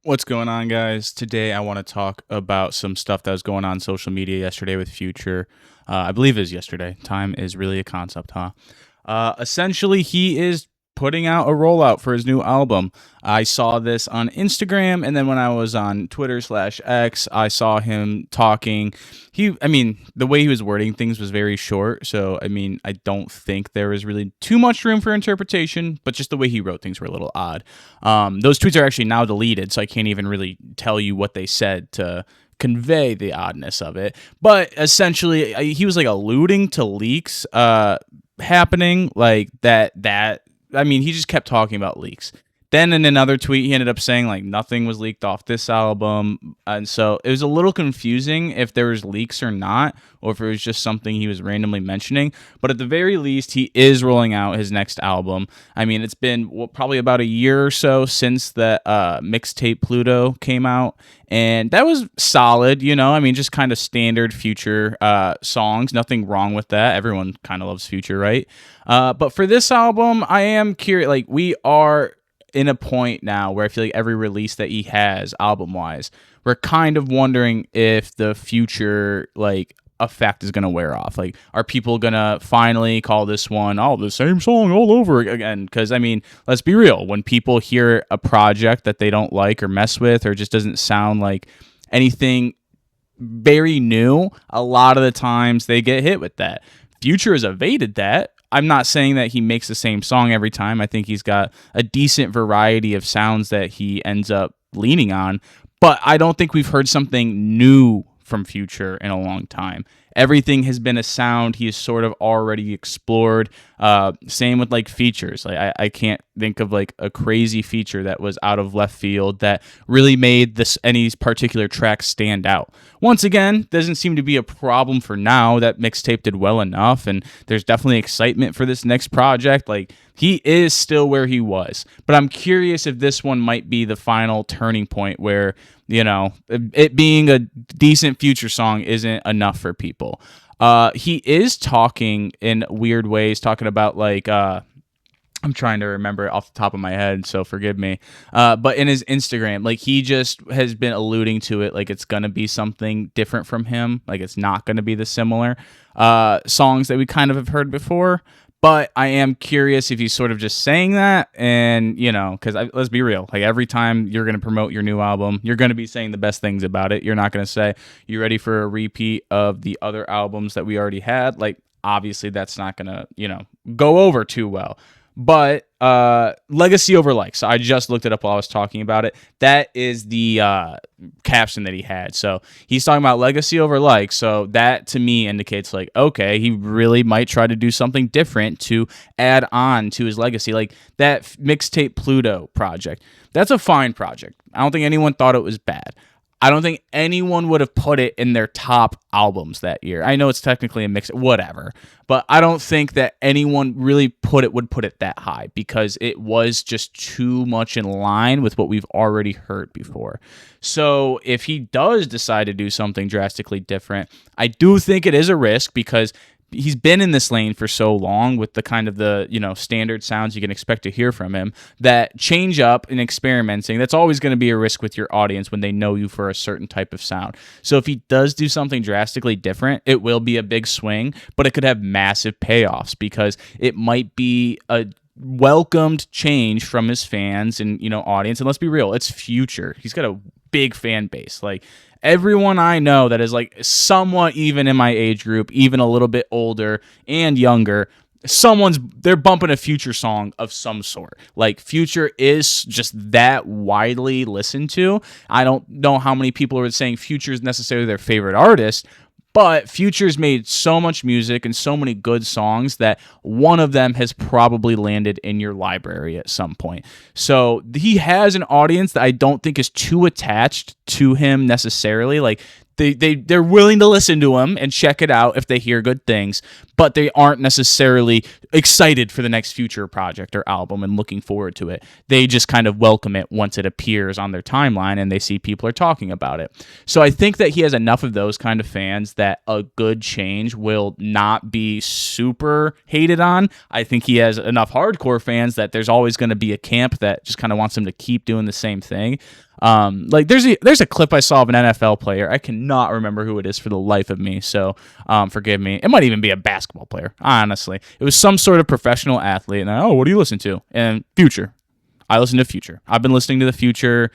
What's going on, guys? Today I want to talk about some stuff that was going on social media yesterday with Future. I believe it was yesterday. Time is really a concept, huh? Essentially, he is putting out a rollout for his new album. I saw this on Instagram, and then when I was on Twitter/X, I saw him talking. The way he was wording things was very short, so I don't think there was really too much room for interpretation, but just the way he wrote things were a little odd. Those tweets are actually now deleted, so I can't even really tell you what they said to convey the oddness of it. But essentially, he was like alluding to leaks happening, like he just kept talking about leaks. Then in another tweet, he ended up saying like nothing was leaked off this album, and so it was a little confusing if there was leaks or not, or if it was just something he was randomly mentioning. But at the very least, he is rolling out his next album. It's been probably about a year or so since the mixtape Pluto came out, and that was solid. Just kind of standard Future songs. Nothing wrong with that. Everyone kind of loves Future, right? But for this album, I am curious. Like, we are in a point now where I feel like every release that he has album wise, we're kind of wondering if the Future effect is going to wear off. Like, are people going to finally call this one the same song all over again? Because let's be real, when people hear a project that they don't like or mess with, or just doesn't sound like anything very new, a lot of the times they get hit with that. Future has evaded that. I'm not saying that he makes the same song every time. I think he's got a decent variety of sounds that he ends up leaning on, but I don't think we've heard something new from Future in a long time. Everything has been a sound he has sort of already explored. Same with features. I can't think of a crazy feature that was out of left field that really made any particular track stand out. Once again, doesn't seem to be a problem for now. That mixtape did well enough, and there's definitely excitement for this next project. He is still where he was, but I'm curious if this one might be the final turning point where, it being a decent Future song isn't enough for people. He is talking in weird ways, talking about I'm trying to remember it off the top of my head, so forgive me. But in his Instagram, he just has been alluding to it, it's gonna be something different from him. It's not gonna be the similar songs that we kind of have heard before. But I am curious if he's sort of just saying that, and because let's be real, every time you're going to promote your new album, you're going to be saying the best things about it. You're not going to say you ready for a repeat of the other albums that we already had. Obviously, that's not going to go over too well. But legacy over likes. So I just looked it up while I was talking about it. That is the caption that he had. So he's talking about legacy over likes. So that to me indicates okay, he really might try to do something different to add on to his legacy. That mixtape Pluto project. That's a fine project. I don't think anyone thought it was bad. I don't think anyone would have put it in their top albums that year. I know it's technically a mix, whatever, but I don't think that anyone really would put it that high because it was just too much in line with what we've already heard before. So if he does decide to do something drastically different, I do think it is a risk because he's been in this lane for so long with the kind of the standard sounds you can expect to hear from him, that change up and experimenting, that's always going to be a risk with your audience when they know you for a certain type of sound. So if he does do something drastically different, it will be a big swing, but it could have massive payoffs because it might be a welcomed change from his fans and audience. And let's be real, it's Future. He's got a big fan base. Everyone I know that is somewhat even in my age group, even a little bit older and younger, they're bumping a Future song of some sort. Future is just that widely listened to. I don't know how many people are saying Future is necessarily their favorite artist, but Future's made so much music and so many good songs that one of them has probably landed in your library at some point. So he has an audience that I don't think is too attached to him necessarily. They're willing to listen to him and check it out if they hear good things, but they aren't necessarily excited for the next Future project or album and looking forward to it. They just kind of welcome it once it appears on their timeline and they see people are talking about it. So I think that he has enough of those kind of fans that a good change will not be super hated on. I think he has enough hardcore fans that there's always going to be a camp that just kind of wants him to keep doing the same thing. Like there's a clip I saw of an NFL player. I cannot remember who it is for the life of me, so forgive me. It might even be a basketball player, honestly. It was some sort of professional athlete, and what do you listen to? And Future. I listen to Future. I've been listening to Future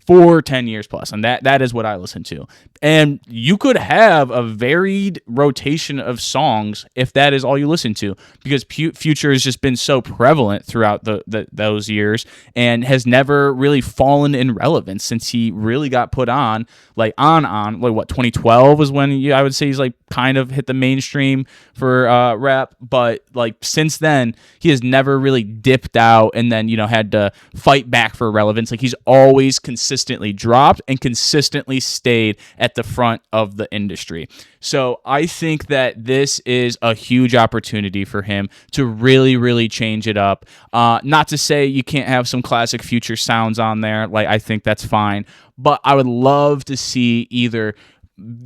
for 10 years plus, and that is what I listen to. And you could have a varied rotation of songs if that is all you listen to, because Future has just been so prevalent throughout those years and has never really fallen in relevance since he really got put on, like 2012 was when I would say he's like kind of hit the mainstream for rap, but like since then he has never really dipped out and then had to fight back for relevance. Like he's always consistently dropped and consistently stayed at the front of the industry. So I think that this is a huge opportunity for him to really, really change it up. Not to say you can't have some classic Future sounds on there. Like I think that's fine, but I would love to see either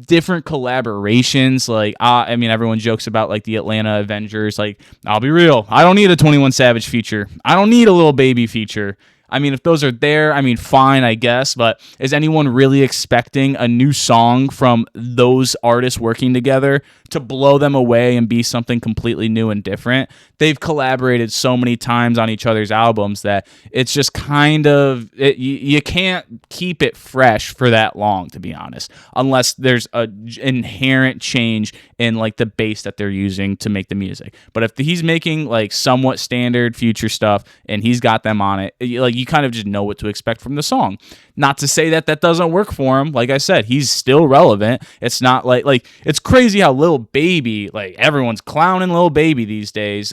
different collaborations. Like everyone jokes about like the Atlanta Avengers. Like, I'll be real, I don't need a 21 Savage feature. I don't need a Lil Baby feature. If those are there, fine, I guess. But is anyone really expecting a new song from those artists working together to blow them away and be something completely new and different? They've collaborated so many times on each other's albums that it's just kind of, you can't keep it fresh for that long, to be honest, unless there's an inherent change in like the bass that they're using to make the music. But if he's making like somewhat standard Future stuff and he's got them on it, like you kind of just know what to expect from the song. Not to say that doesn't work for him. Like I said, he's still relevant. It's not like it's crazy how Lil Baby, like everyone's clowning Lil Baby these days,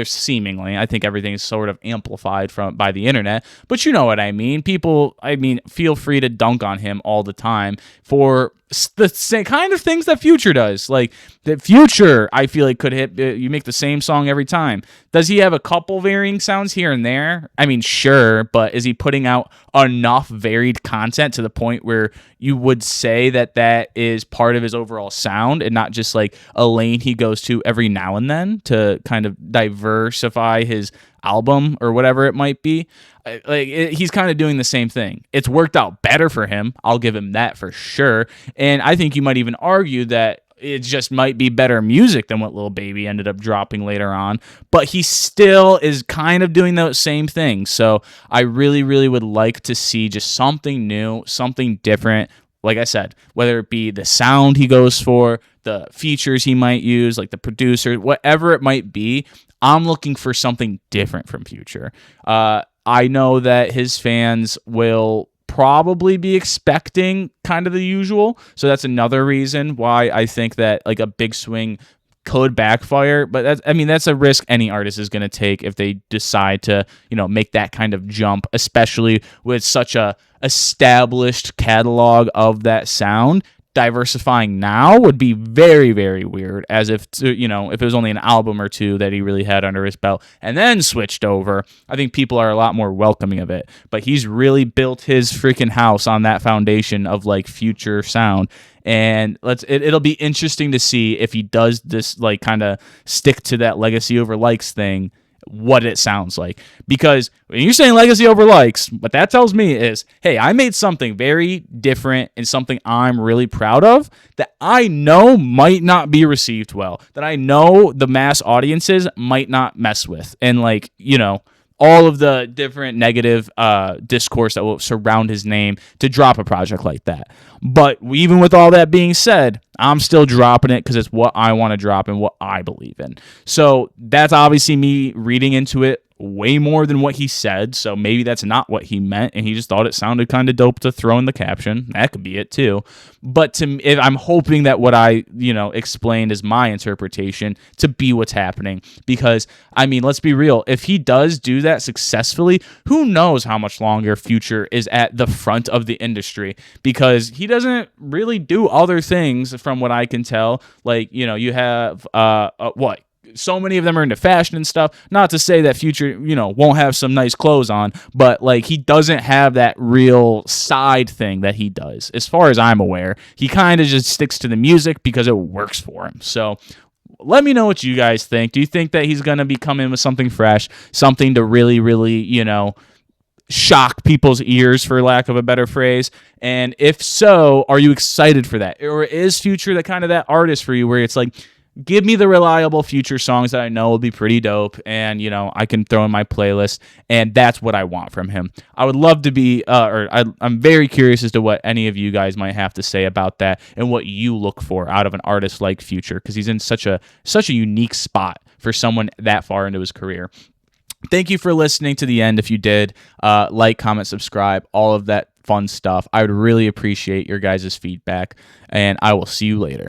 seemingly. I think everything is sort of amplified by the internet, but you know what I mean. People, feel free to dunk on him all the time for the same kind of things that Future does. Like the Future, I feel like could hit. You make the same song every time. Does he have a couple varying sounds here and there? Sure, but is he putting out enough varied content to the point where you would say that is part of his overall sound and not just like a lane he goes to every now and then to kind of diversify his album or whatever it might be? He's kind of doing the same thing. It's worked out better for him. I'll give him that for sure. And I think you might even argue that it just might be better music than what Lil Baby ended up dropping later on, but he still is kind of doing those same things. So I really, really would like to see just something new, something different. Like I said, whether it be the sound he goes for, the features he might use, like the producer, whatever it might be, I'm looking for something different from Future. I know that his fans will probably be expecting kind of the usual. So that's another reason why I think that like a big swing could backfire. But that's a risk any artist is going to take if they decide to, make that kind of jump, especially with such a established catalog of that sound. Diversifying now would be very, very weird, as if it was only an album or two that he really had under his belt and then switched over. I think people are a lot more welcoming of it, but he's really built his freaking house on that foundation of like Future sound. And it'll be interesting to see if he does this, like kind of stick to that legacy over likes thing, what it sounds like. Because when you're saying legacy over likes, what that tells me is, hey, I made something very different and something I'm really proud of that I know might not be received well, that I know the mass audiences might not mess with. And all of the different negative discourse that will surround his name to drop a project like that. But even with all that being said, I'm still dropping it because it's what I want to drop and what I believe in. So that's obviously me reading into it way more than what he said, so maybe that's not what he meant, and he just thought it sounded kind of dope to throw in the caption. That could be it too. But I'm hoping that what I explained is my interpretation to be what's happening, because let's be real, if he does do that successfully, who knows how much longer Future is at the front of the industry, because he doesn't really do other things from what I can tell. Like, you have what, so many of them are into fashion and stuff. Not to say that Future, won't have some nice clothes on, but like he doesn't have that real side thing that he does. As far as I'm aware, he kind of just sticks to the music because it works for him. So let me know what you guys think. Do you think that he's going to be coming with something fresh, something to really, really, shock people's ears, for lack of a better phrase? And if so, are you excited for that? Or is Future the kind of that artist for you where it's like, give me the reliable Future songs that I know will be pretty dope, and I can throw in my playlist, and that's what I want from him. I would love to be, I'm very curious as to what any of you guys might have to say about that and what you look for out of an artist like Future, because he's in such a unique spot for someone that far into his career. Thank you for listening to the end. If you did, like, comment, subscribe, all of that fun stuff. I would really appreciate your guys' feedback, and I will see you later.